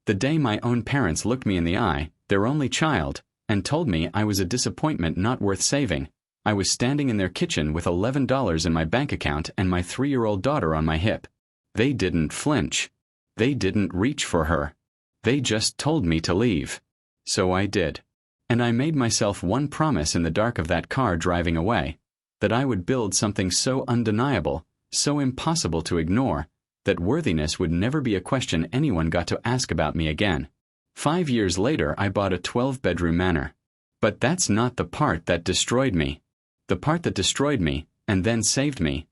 The day my own parents looked me in the eye, their only child, and told me I was a disappointment not worth saving, I was standing in their kitchen with $11 in my bank account and my 3-year-old daughter on my hip. They didn't flinch. They didn't reach for her. They just told me to leave. So I did. And I made myself one promise in the dark of that car driving away, that I would build something so undeniable, so impossible to ignore, that worthiness would never be a question anyone got to ask about me again. 5 years later I bought a 12-bedroom manor. But that's not the part that destroyed me. The part that destroyed me, and then saved me.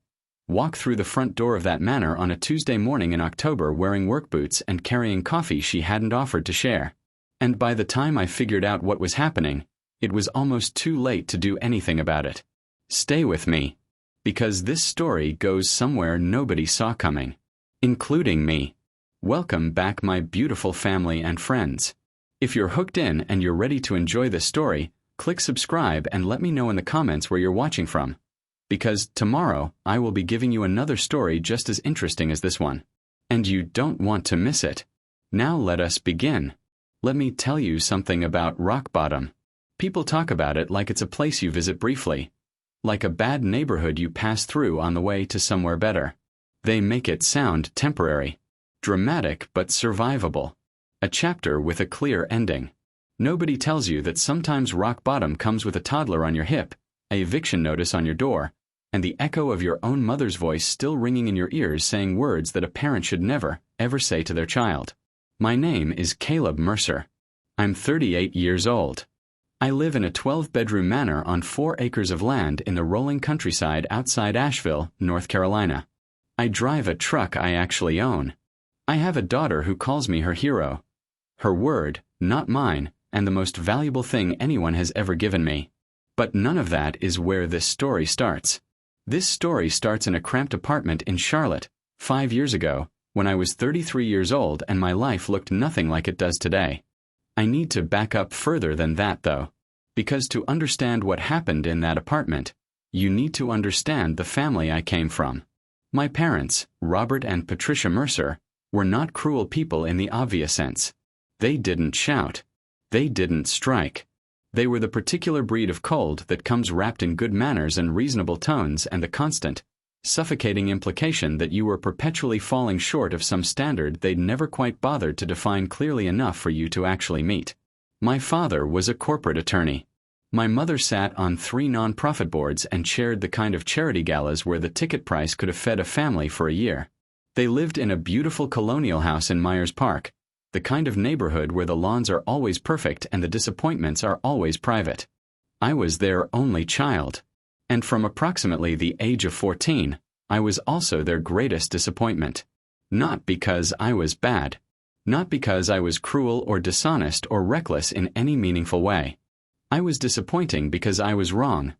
Walked through the front door of that manor on a Tuesday morning in October wearing work boots and carrying coffee she hadn't offered to share. And by the time I figured out what was happening, it was almost too late to do anything about it. Stay with me. Because this story goes somewhere nobody saw coming. Including me. Welcome back, my beautiful family and friends. If you're hooked in and you're ready to enjoy this story, click subscribe and let me know in the comments where you're watching from. Because tomorrow, I will be giving you another story just as interesting as this one. And you don't want to miss it. Now let us begin. Let me tell you something about rock bottom. People talk about it like it's a place you visit briefly. Like a bad neighborhood you pass through on the way to somewhere better. They make it sound temporary. Dramatic but survivable. A chapter with a clear ending. Nobody tells you that sometimes rock bottom comes with a toddler on your hip, a eviction notice on your door, and the echo of your own mother's voice still ringing in your ears saying words that a parent should never, ever say to their child. My name is Caleb Mercer. I'm 38 years old. I live in a 12-bedroom manor on 4 acres of land in the rolling countryside outside Asheville, North Carolina. I drive a truck I actually own. I have a daughter who calls me her hero. Her word, not mine, and the most valuable thing anyone has ever given me. But none of that is where this story starts. This story starts in a cramped apartment in Charlotte, 5 years ago, when I was 33 years old and my life looked nothing like it does today. I need to back up further than that, though. Because to understand what happened in that apartment, you need to understand the family I came from. My parents, Robert and Patricia Mercer, were not cruel people in the obvious sense. They didn't shout. They didn't strike. They were the particular breed of cold that comes wrapped in good manners and reasonable tones and the constant, suffocating implication that you were perpetually falling short of some standard they'd never quite bothered to define clearly enough for you to actually meet. My father was a corporate attorney. My mother sat on 3 nonprofit boards and chaired the kind of charity galas where the ticket price could have fed a family for a year. They lived in a beautiful colonial house in Myers Park, the kind of neighborhood where the lawns are always perfect and the disappointments are always private. I was their only child. And from approximately the age of 14, I was also their greatest disappointment. Not because I was bad. Not because I was cruel or dishonest or reckless in any meaningful way. I was disappointing because I was wrong.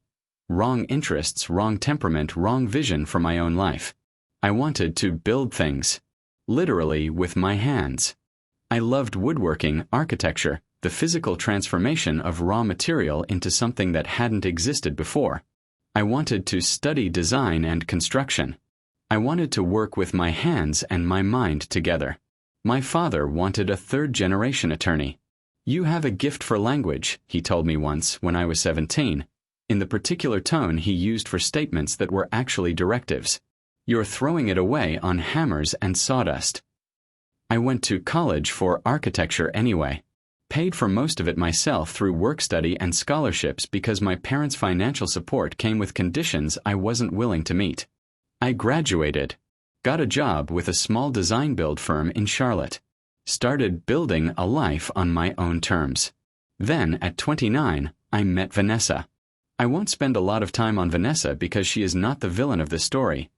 Wrong interests, wrong temperament, wrong vision for my own life. I wanted to build things. Literally with my hands. I loved woodworking, architecture, the physical transformation of raw material into something that hadn't existed before. I wanted to study design and construction. I wanted to work with my hands and my mind together. My father wanted a 3rd-generation attorney. You have a gift for language, he told me once when I was 17, in the particular tone he used for statements that were actually directives. You're throwing it away on hammers and sawdust. I went to college for architecture anyway. Paid for most of it myself through work study and scholarships because my parents' financial support came with conditions I wasn't willing to meet. I graduated. Got a job with a small design build firm in Charlotte. Started building a life on my own terms. Then, at 29, I met Vanessa. I won't spend a lot of time on Vanessa because she is not the villain of this story.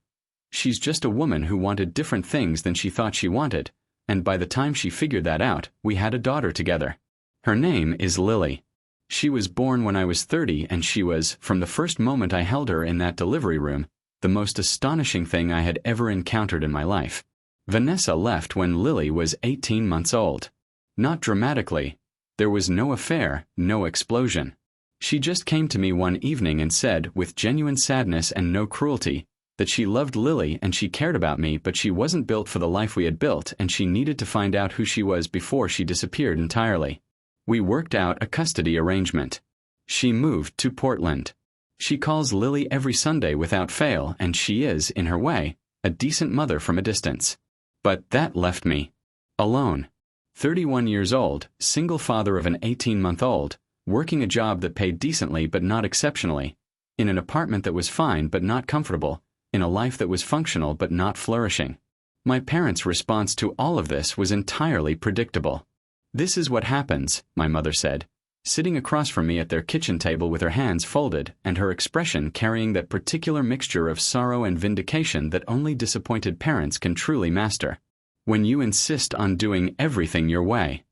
She's just a woman who wanted different things than she thought she wanted, and by the time she figured that out, we had a daughter together. Her name is Lily. She was born when I was 30 and she was, from the first moment I held her in that delivery room, the most astonishing thing I had ever encountered in my life. Vanessa left when Lily was 18 months old. Not dramatically. There was no affair, no explosion. She just came to me one evening and said, with genuine sadness and no cruelty, that she loved Lily and she cared about me, but she wasn't built for the life we had built, and she needed to find out who she was before she disappeared entirely. We worked out a custody arrangement. She moved to Portland. She calls Lily every Sunday without fail, and she is, in her way, a decent mother from a distance. But that left me alone. 31 years old, single father of an 18-month-old, working a job that paid decently but not exceptionally, in an apartment that was fine but not comfortable, in a life that was functional but not flourishing. My parents' response to all of this was entirely predictable. "This is what happens," my mother said, sitting across from me at their kitchen table with her hands folded and her expression carrying that particular mixture of sorrow and vindication that only disappointed parents can truly master. "When you insist on doing everything your way."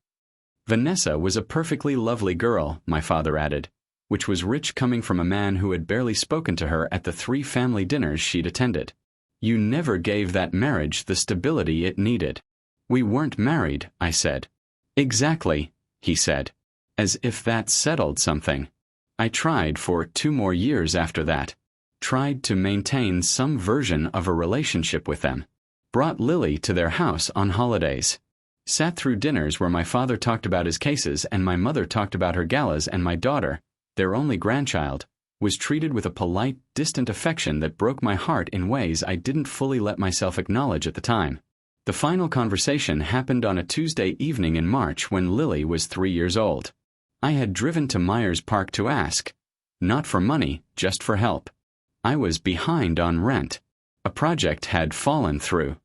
Vanessa was a perfectly lovely girl, my father added, which was rich coming from a man who had barely spoken to her at the 3 family dinners she'd attended. "You never gave that marriage the stability it needed." "We weren't married," I said. "Exactly," he said, as if that settled something. "I tried for 2 more years after that. Tried to maintain some version of a relationship with them. Brought Lily to their house on holidays. Sat through dinners where my father talked about his cases and my mother talked about her galas, and my daughter, their only grandchild, was treated with a polite, distant affection that broke my heart in ways I didn't fully let myself acknowledge at the time. The final conversation happened on a Tuesday evening in March when Lily was 3 years old. I had driven to Myers Park to ask. Not for money, just for help. I was behind on rent. A project had fallen through.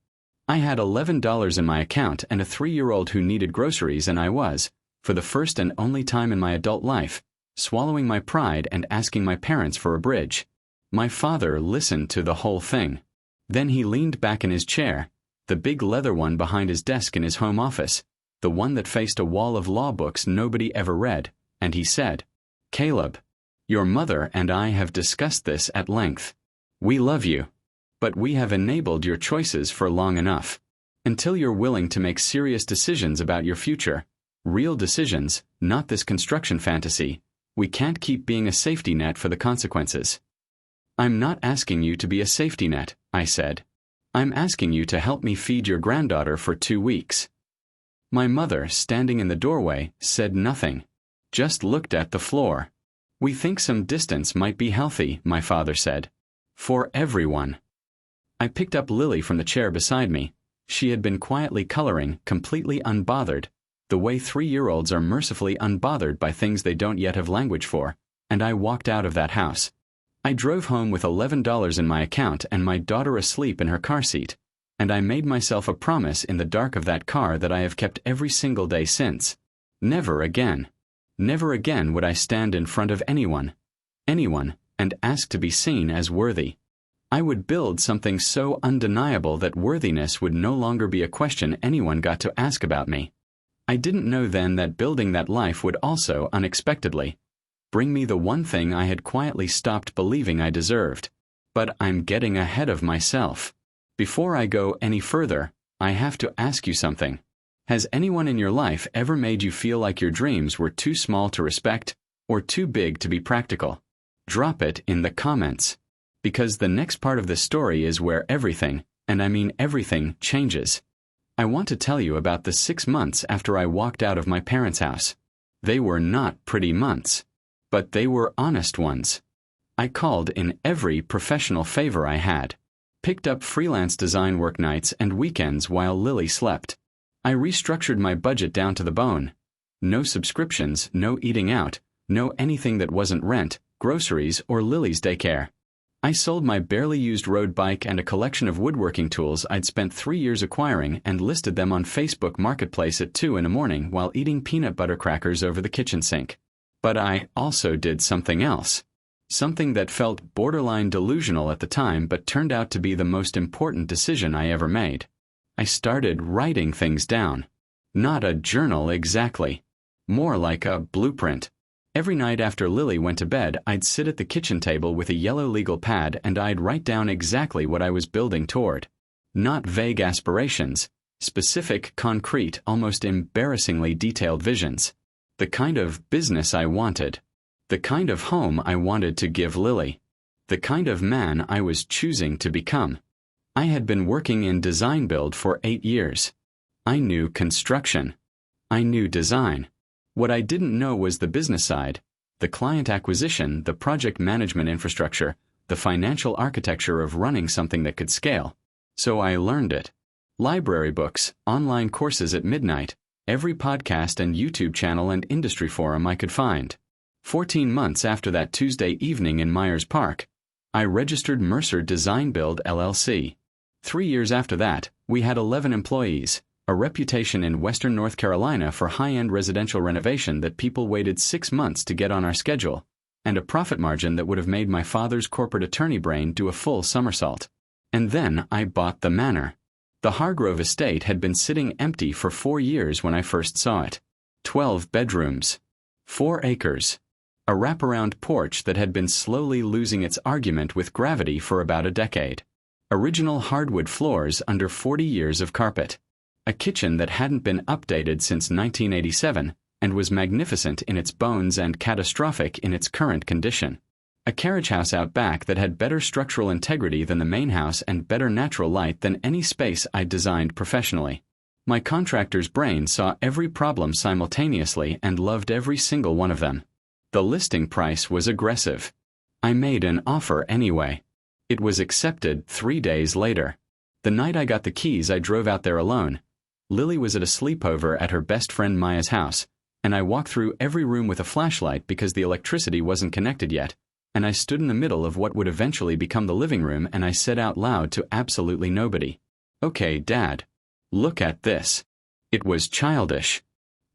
I had $11 in my account and a 3-year-old who needed groceries, and I was, for the first and only time in my adult life, swallowing my pride and asking my parents for a bridge. My father listened to the whole thing. Then he leaned back in his chair, the big leather one behind his desk in his home office, the one that faced a wall of law books nobody ever read, and he said, "Caleb, your mother and I have discussed this at length. We love you. But we have enabled your choices for long enough. Until you're willing to make serious decisions about your future, real decisions, not this construction fantasy, we can't keep being a safety net for the consequences." "I'm not asking you to be a safety net," I said. "I'm asking you to help me feed your granddaughter for 2 weeks." My mother, standing in the doorway, said nothing, just looked at the floor. "We think some distance might be healthy," my father said. "For everyone." I picked up Lily from the chair beside me. She had been quietly coloring, completely unbothered, the way 3-year-olds are mercifully unbothered by things they don't yet have language for, and I walked out of that house. I drove home with $11 in my account and my daughter asleep in her car seat, and I made myself a promise in the dark of that car that I have kept every single day since. Never again. Never again would I stand in front of anyone, and ask to be seen as worthy. I would build something so undeniable that worthiness would no longer be a question anyone got to ask about me. I didn't know then that building that life would also, unexpectedly, bring me the one thing I had quietly stopped believing I deserved. But I'm getting ahead of myself. Before I go any further, I have to ask you something. Has anyone in your life ever made you feel like your dreams were too small to respect, or too big to be practical? Drop it in the comments. Because the next part of this story is where everything, and I mean everything, changes. I want to tell you about the 6 months after I walked out of my parents' house. They were not pretty months, but they were honest ones. I called in every professional favor I had, picked up freelance design work nights and weekends while Lily slept. I restructured my budget down to the bone. No subscriptions, no eating out, no anything that wasn't rent, groceries, or Lily's daycare. I sold my barely used road bike and a collection of woodworking tools I'd spent 3 years acquiring and listed them on Facebook Marketplace at 2 in the morning while eating peanut butter crackers over the kitchen sink. But I also did something else. Something that felt borderline delusional at the time but turned out to be the most important decision I ever made. I started writing things down. Not a journal exactly. More like a blueprint. Every night after Lily went to bed, I'd sit at the kitchen table with a yellow legal pad and I'd write down exactly what I was building toward. Not vague aspirations, specific, concrete, almost embarrassingly detailed visions. The kind of business I wanted. The kind of home I wanted to give Lily. The kind of man I was choosing to become. I had been working in design build for 8 years. I knew construction. I knew design. What I didn't know was the business side, the client acquisition, the project management infrastructure, the financial architecture of running something that could scale. So I learned it. Library books, online courses at midnight, every podcast and YouTube channel and industry forum I could find. 14 months after that Tuesday evening in Myers Park, I registered Mercer Design Build LLC. 3 years after that, we had 11 employees, a reputation in Western North Carolina for high-end residential renovation that people waited 6 months to get on our schedule, and a profit margin that would have made my father's corporate attorney brain do a full somersault. And then I bought the manor. The Hargrove estate had been sitting empty for 4 years when I first saw it. 12 bedrooms. 4 acres. A wraparound porch that had been slowly losing its argument with gravity for about a decade. Original hardwood floors under 40 years of carpet. A kitchen that hadn't been updated since 1987 and was magnificent in its bones and catastrophic in its current condition. A carriage house out back that had better structural integrity than the main house and better natural light than any space I'd designed professionally. My contractor's brain saw every problem simultaneously and loved every single one of them. The listing price was aggressive. I made an offer anyway. It was accepted 3 days later. The night I got the keys, I drove out there alone. Lily was at a sleepover at her best friend Maya's house, and I walked through every room with a flashlight because the electricity wasn't connected yet, and I stood in the middle of what would eventually become the living room and I said out loud to absolutely nobody, "Okay, Dad. Look at this." It was childish.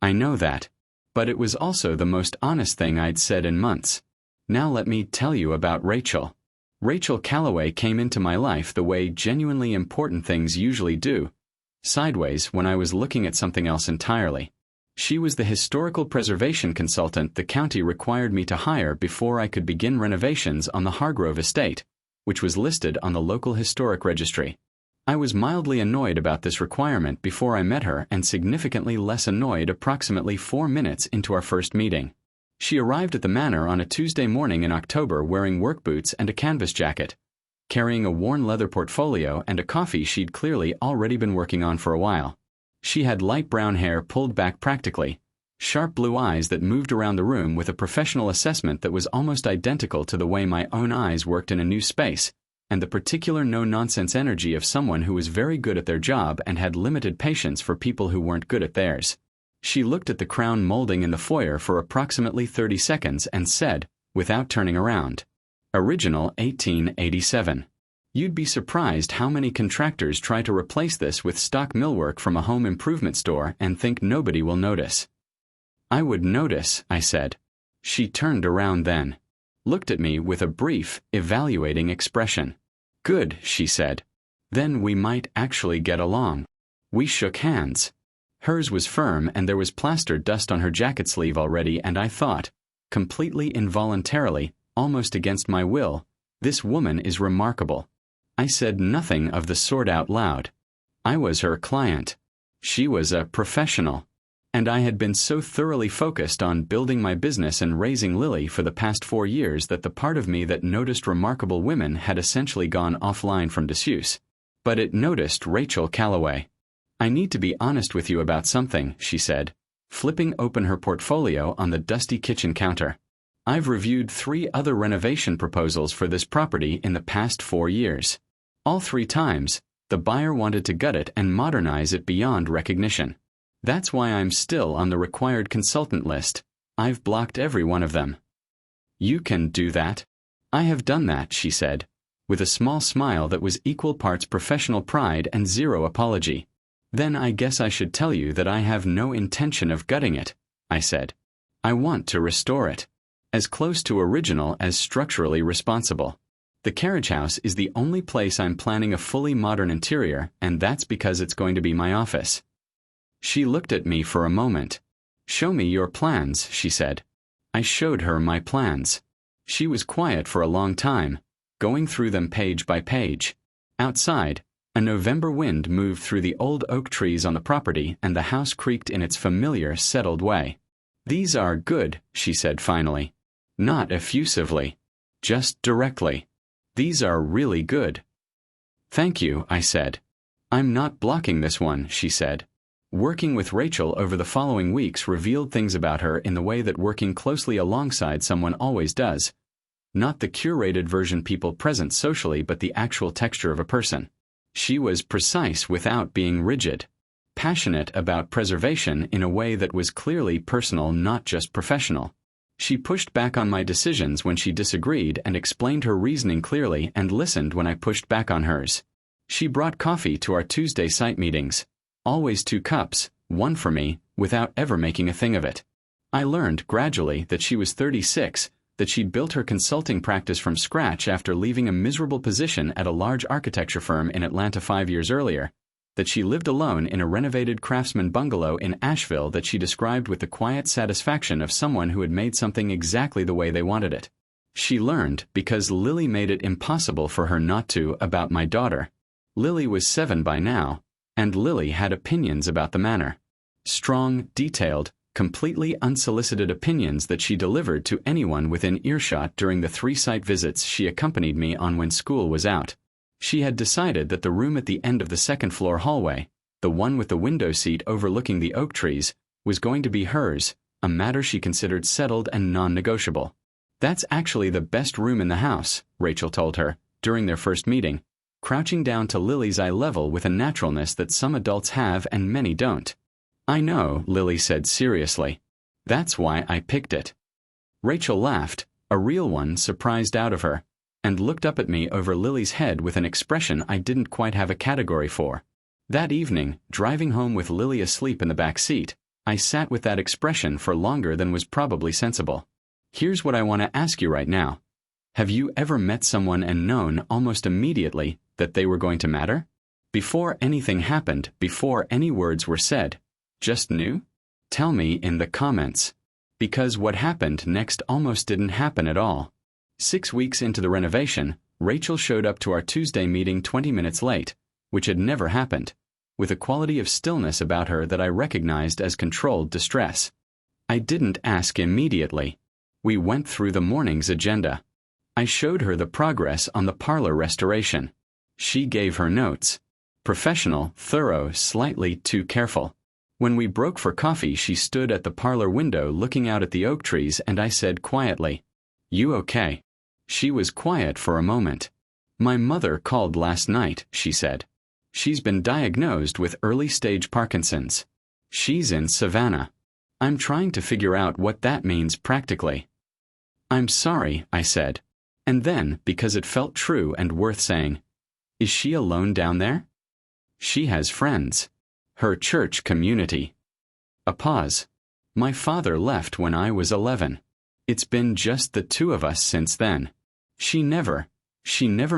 I know that. But it was also the most honest thing I'd said in months. Now let me tell you about Rachel. Rachel Calloway came into my life the way genuinely important things usually do, sideways when I was looking at something else entirely. She was the historical preservation consultant the county required me to hire before I could begin renovations on the Hargrove estate, which was listed on the local historic registry. I was mildly annoyed about this requirement before I met her and significantly less annoyed approximately 4 minutes into our first meeting. She arrived at the manor on a Tuesday morning in October wearing work boots and a canvas jacket, carrying a worn leather portfolio and a coffee she'd clearly already been working on for a while. She had light brown hair pulled back practically, sharp blue eyes that moved around the room with a professional assessment that was almost identical to the way my own eyes worked in a new space, and the particular no-nonsense energy of someone who was very good at their job and had limited patience for people who weren't good at theirs. She looked at the crown molding in the foyer for approximately 30 seconds and said, without turning around, "Original 1887. You'd be surprised how many contractors try to replace this with stock millwork from a home improvement store and think nobody will notice." "I would notice," I said. She turned around then, looked at me with a brief, evaluating expression. "Good," she said. "Then we might actually get along." We shook hands. Hers was firm and there was plaster dust on her jacket sleeve already, and I thought, completely involuntarily, almost against my will, this woman is remarkable. I said nothing of the sort out loud. I was her client. She was a professional. And I had been so thoroughly focused on building my business and raising Lily for the past 4 years that the part of me that noticed remarkable women had essentially gone offline from disuse. But it noticed Rachel Calloway. "I need to be honest with you about something," she said, flipping open her portfolio on the dusty kitchen counter. "I've reviewed 3 other renovation proposals for this property in the past 4 years. All 3 times, the buyer wanted to gut it and modernize it beyond recognition. That's why I'm still on the required consultant list. I've blocked every one of them." "You can do that." "I have done that," she said, with a small smile that was equal parts professional pride and zero apology. "Then I guess I should tell you that I have no intention of gutting it," I said. "I want to restore it. As close to original as structurally responsible. The carriage house is the only place I'm planning a fully modern interior, and that's because it's going to be my office." She looked at me for a moment. "Show me your plans," she said. I showed her my plans. She was quiet for a long time, going through them page by page. Outside, a November wind moved through the old oak trees on the property and the house creaked in its familiar, settled way. "These are good," she said finally. Not effusively. Just directly. These are really good. Thank you, I said. I'm not blocking this one, she said. Working with Rachel over the following weeks revealed things about her in the way that working closely alongside someone always does. Not the curated version people present socially, but the actual texture of a person. She was precise without being rigid. Passionate about preservation in a way that was clearly personal, not just professional. She pushed back on my decisions when she disagreed and explained her reasoning clearly and listened when I pushed back on hers. She brought coffee to our Tuesday site meetings. Always 2 cups, one for me, without ever making a thing of it. I learned gradually that she was 36, that she'd built her consulting practice from scratch after leaving a miserable position at a large architecture firm in Atlanta 5 years earlier, that she lived alone in a renovated craftsman bungalow in Asheville that she described with the quiet satisfaction of someone who had made something exactly the way they wanted it. She learned, because Lily made it impossible for her not to, about my daughter. Lily was 7 by now, and Lily had opinions about the manor. Strong, detailed, completely unsolicited opinions that she delivered to anyone within earshot during the 3 site visits she accompanied me on when school was out. She had decided that the room at the end of the 2nd floor hallway, the one with the window seat overlooking the oak trees, was going to be hers, a matter she considered settled and non-negotiable. That's actually the best room in the house, Rachel told her, during their first meeting, crouching down to Lily's eye level with a naturalness that some adults have and many don't. I know, Lily said seriously. That's why I picked it. Rachel laughed, a real one surprised out of her, and looked up at me over Lily's head with an expression I didn't quite have a category for. That evening, driving home with Lily asleep in the back seat, I sat with that expression for longer than was probably sensible. Here's what I want to ask you right now. Have you ever met someone and known almost immediately that they were going to matter? Before anything happened, before any words were said, just knew? Tell me in the comments. Because what happened next almost didn't happen at all. 6 weeks into the renovation, Rachel showed up to our Tuesday meeting 20 minutes late, which had never happened, with a quality of stillness about her that I recognized as controlled distress. I didn't ask immediately. We went through the morning's agenda. I showed her the progress on the parlor restoration. She gave her notes. Professional, thorough, slightly too careful. When we broke for coffee, she stood at the parlor window looking out at the oak trees, and I said quietly, "You okay?" She was quiet for a moment. "My mother called last night," she said. "She's been diagnosed with early-stage Parkinson's. She's in Savannah. I'm trying to figure out what that means practically." "I'm sorry," I said. And then, because it felt true and worth saying, "Is she alone down there?" "She has friends. Her church community." A pause. "My father left when I was 11. It's been just the 2 of us since then. She never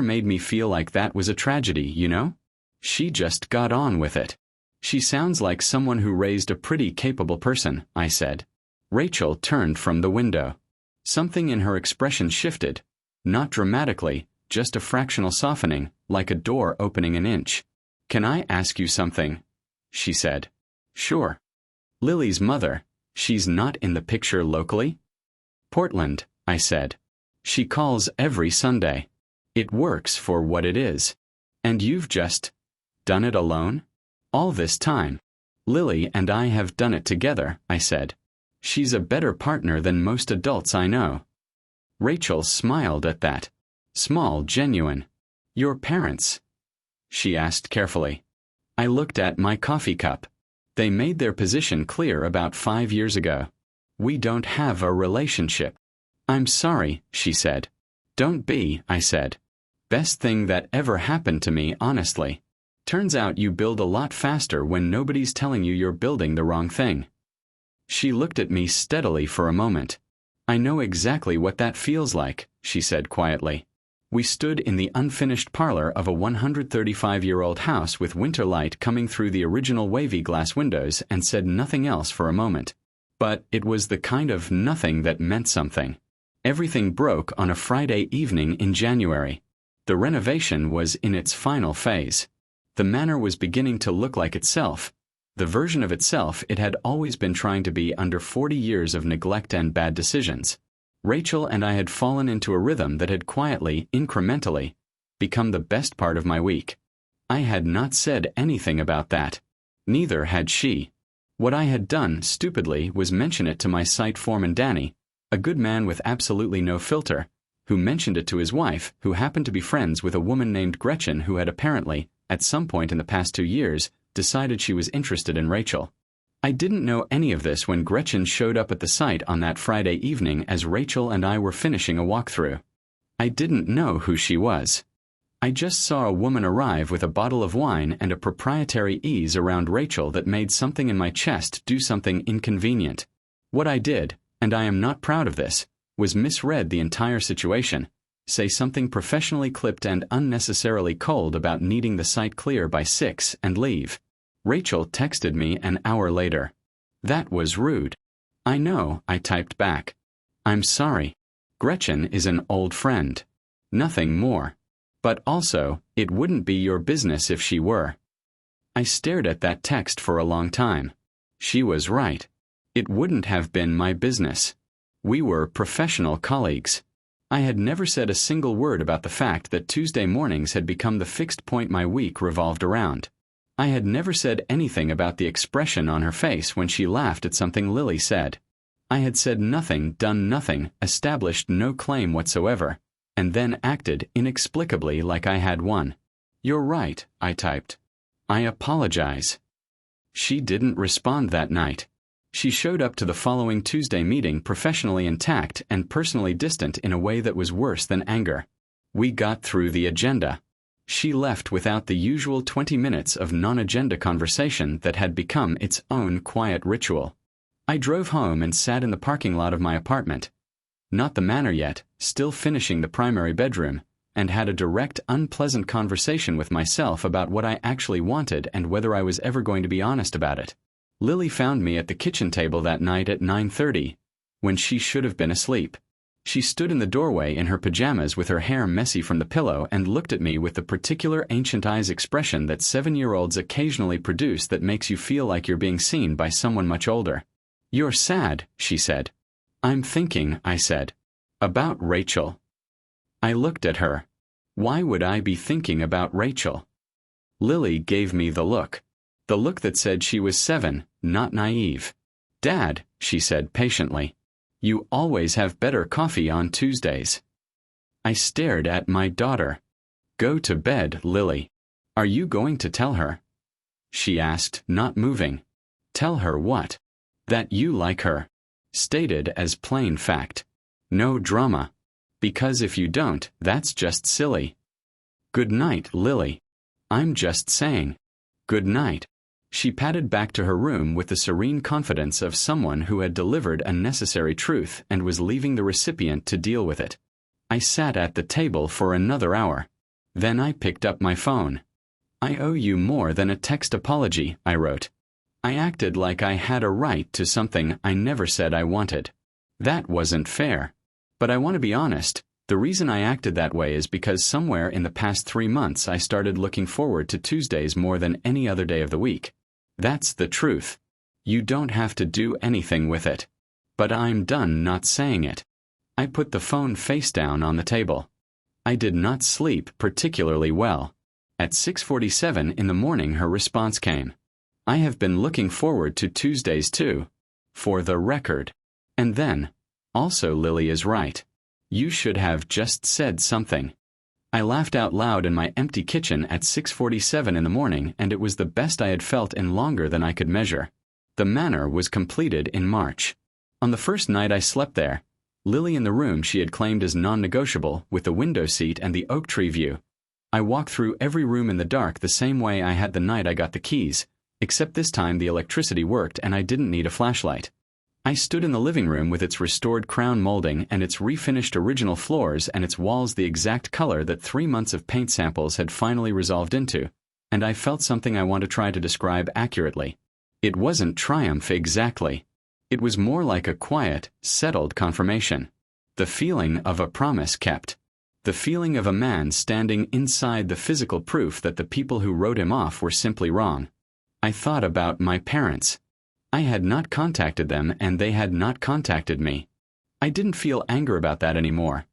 made me feel like that was a tragedy, you know? She just got on with it." "She sounds like someone who raised a pretty capable person," I said. Rachel turned from the window. Something in her expression shifted. Not dramatically, just a fractional softening, like a door opening an inch. "Can I ask you something?" she said. "Sure." "Lily's mother, she's not in the picture locally?" "Portland," I said. "She calls every Sunday. It works for what it is. And you've just done it alone? All this time?" "Lily and I have done it together," I said. "She's a better partner than most adults I know." Rachel smiled at that. Small, genuine. "Your parents?" she asked carefully. I looked at my coffee cup. "They made their position clear about 5 years ago. We don't have a relationship." "I'm sorry," she said. "Don't be," I said. "Best thing that ever happened to me, honestly. Turns out you build a lot faster when nobody's telling you you're building the wrong thing." She looked at me steadily for a moment. "I know exactly what that feels like," she said quietly. We stood in the unfinished parlor of a 135-year-old house with winter light coming through the original wavy glass windows and said nothing else for a moment. But it was the kind of nothing that meant something. Everything broke on a Friday evening in January. The renovation was in its final phase. The manor was beginning to look like itself, the version of itself it had always been trying to be under 40 years of neglect and bad decisions. Rachel and I had fallen into a rhythm that had quietly, incrementally, become the best part of my week. I had not said anything about that. Neither had she. What I had done, stupidly, was mention it to my site foreman Danny, a good man with absolutely no filter, who mentioned it to his wife, who happened to be friends with a woman named Gretchen who had apparently, at some point in the past 2 years, decided she was interested in Rachel. I didn't know any of this when Gretchen showed up at the site on that Friday evening as Rachel and I were finishing a walkthrough. I didn't know who she was. I just saw a woman arrive with a bottle of wine and a proprietary ease around Rachel that made something in my chest do something inconvenient. What I did, and I am not proud of this, was misread the entire situation, say something professionally clipped and unnecessarily cold about needing the site clear by 6 and leave. Rachel texted me an hour later. That was rude. I know, I typed back. I'm sorry. Gretchen is an old friend. Nothing more. But also, it wouldn't be your business if she were. I stared at that text for a long time. She was right. It wouldn't have been my business. We were professional colleagues. I had never said a single word about the fact that Tuesday mornings had become the fixed point my week revolved around. I had never said anything about the expression on her face when she laughed at something Lily said. I had said nothing, done nothing, established no claim whatsoever, and then acted inexplicably like I had one. You're right, I typed. I apologize. She didn't respond that night. She showed up to the following Tuesday meeting professionally intact and personally distant in a way that was worse than anger. We got through the agenda. She left without the usual 20 minutes of non-agenda conversation that had become its own quiet ritual. I drove home and sat in the parking lot of my apartment. Not the Manor yet, still finishing the primary bedroom, and had a direct, unpleasant conversation with myself about what I actually wanted and whether I was ever going to be honest about it. Lily found me at the kitchen table that night at 9:30, when she should have been asleep. She stood in the doorway in her pajamas with her hair messy from the pillow and looked at me with the particular ancient eyes expression that 7-year-olds occasionally produce that makes you feel like you're being seen by someone much older. You're sad, she said. I'm thinking, I said. About Rachel. I looked at her. Why would I be thinking about Rachel? Lily gave me the look. The look that said she was 7, not naive. Dad, she said patiently. You always have better coffee on Tuesdays. I stared at my daughter. Go to bed, Lily. Are you going to tell her? She asked, not moving. Tell her what? That you like her. Stated as plain fact. No drama. Because if you don't, that's just silly. Good night, Lily. I'm just saying. Good night. She padded back to her room with the serene confidence of someone who had delivered a necessary truth and was leaving the recipient to deal with it. I sat at the table for another hour. Then I picked up my phone. I owe you more than a text apology, I wrote. I acted like I had a right to something I never said I wanted. That wasn't fair. But I want to be honest, the reason I acted that way is because somewhere in the past 3 months I started looking forward to Tuesdays more than any other day of the week. That's the truth. You don't have to do anything with it. But I'm done not saying it. I put the phone face down on the table. I did not sleep particularly well. At 6:47 in the morning her response came. I have been looking forward to Tuesdays too. For the record. And then, also Lily is right. You should have just said something. I laughed out loud in my empty kitchen at 6:47 in the morning, and it was the best I had felt in longer than I could measure. The Manor was completed in March. On the first night I slept there, Lily in the room she had claimed as non-negotiable with the window seat and the oak tree view. I walked through every room in the dark the same way I had the night I got the keys, except this time the electricity worked and I didn't need a flashlight. I stood in the living room with its restored crown molding and its refinished original floors and its walls the exact color that 3 months of paint samples had finally resolved into, and I felt something I want to try to describe accurately. It wasn't triumph exactly. It was more like a quiet, settled confirmation. The feeling of a promise kept. The feeling of a man standing inside the physical proof that the people who wrote him off were simply wrong. I thought about my parents. I had not contacted them and they had not contacted me. I didn't feel anger about that anymore.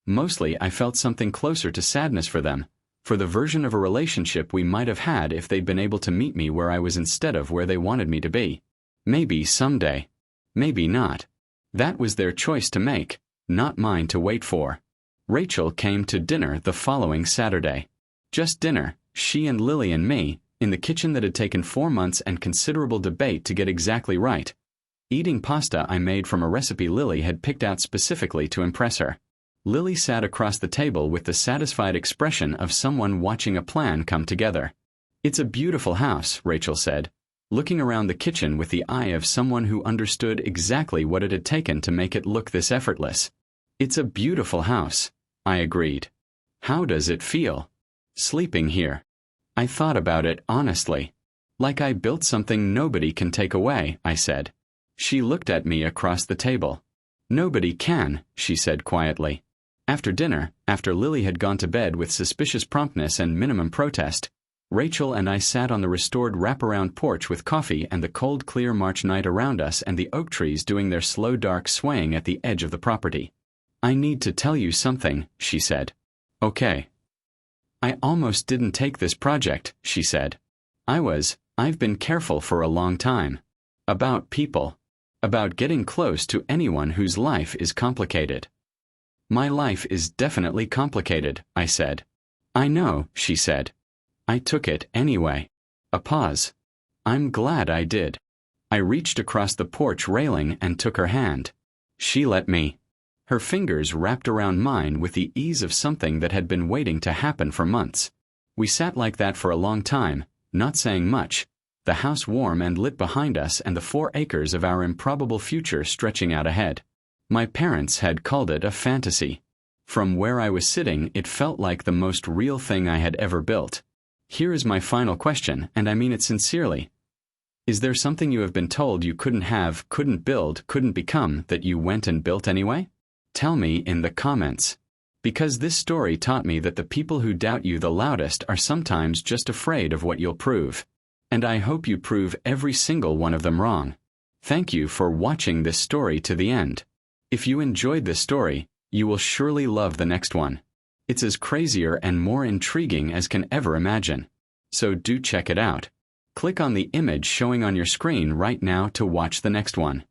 Mostly, I felt something closer to sadness for them, for the version of a relationship we might have had if they'd been able to meet me where I was instead of where they wanted me to be. Maybe someday. Maybe not. That was their choice to make, not mine to wait for. Rachel came to dinner the following Saturday. Just dinner, she and Lily and me, in the kitchen that had taken 4 months and considerable debate to get exactly right. Eating pasta I made from a recipe Lily had picked out specifically to impress her. Lily sat across the table with the satisfied expression of someone watching a plan come together. "It's a beautiful house," Rachel said, looking around the kitchen with the eye of someone who understood exactly what it had taken to make it look this effortless. "It's a beautiful house," I agreed. "How does it feel? Sleeping here?" I thought about it honestly. "Like I built something nobody can take away," I said. She looked at me across the table. "Nobody can," she said quietly. After dinner, after Lily had gone to bed with suspicious promptness and minimum protest, Rachel and I sat on the restored wraparound porch with coffee and the cold clear March night around us and the oak trees doing their slow dark swaying at the edge of the property. "I need to tell you something," she said. "Okay." "I almost didn't take this project," she said. I've been careful for a long time. About people. About getting close to anyone whose life is complicated." "My life is definitely complicated," I said. "I know," she said. I took it anyway. A pause. "I'm glad I did." I reached across the porch railing and took her hand. She let me. Her fingers wrapped around mine with the ease of something that had been waiting to happen for months. We sat like that for a long time, not saying much, the house warm and lit behind us and the 4 acres of our improbable future stretching out ahead. My parents had called it a fantasy. From where I was sitting, it felt like the most real thing I had ever built. Here is my final question, and I mean it sincerely. Is there something you have been told you couldn't have, couldn't build, couldn't become, that you went and built anyway? Tell me in the comments. Because this story taught me that the people who doubt you the loudest are sometimes just afraid of what you'll prove. And I hope you prove every single one of them wrong. Thank you for watching this story to the end. If you enjoyed this story, you will surely love the next one. It's as crazier and more intriguing as can ever imagine. So do check it out. Click on the image showing on your screen right now to watch the next one.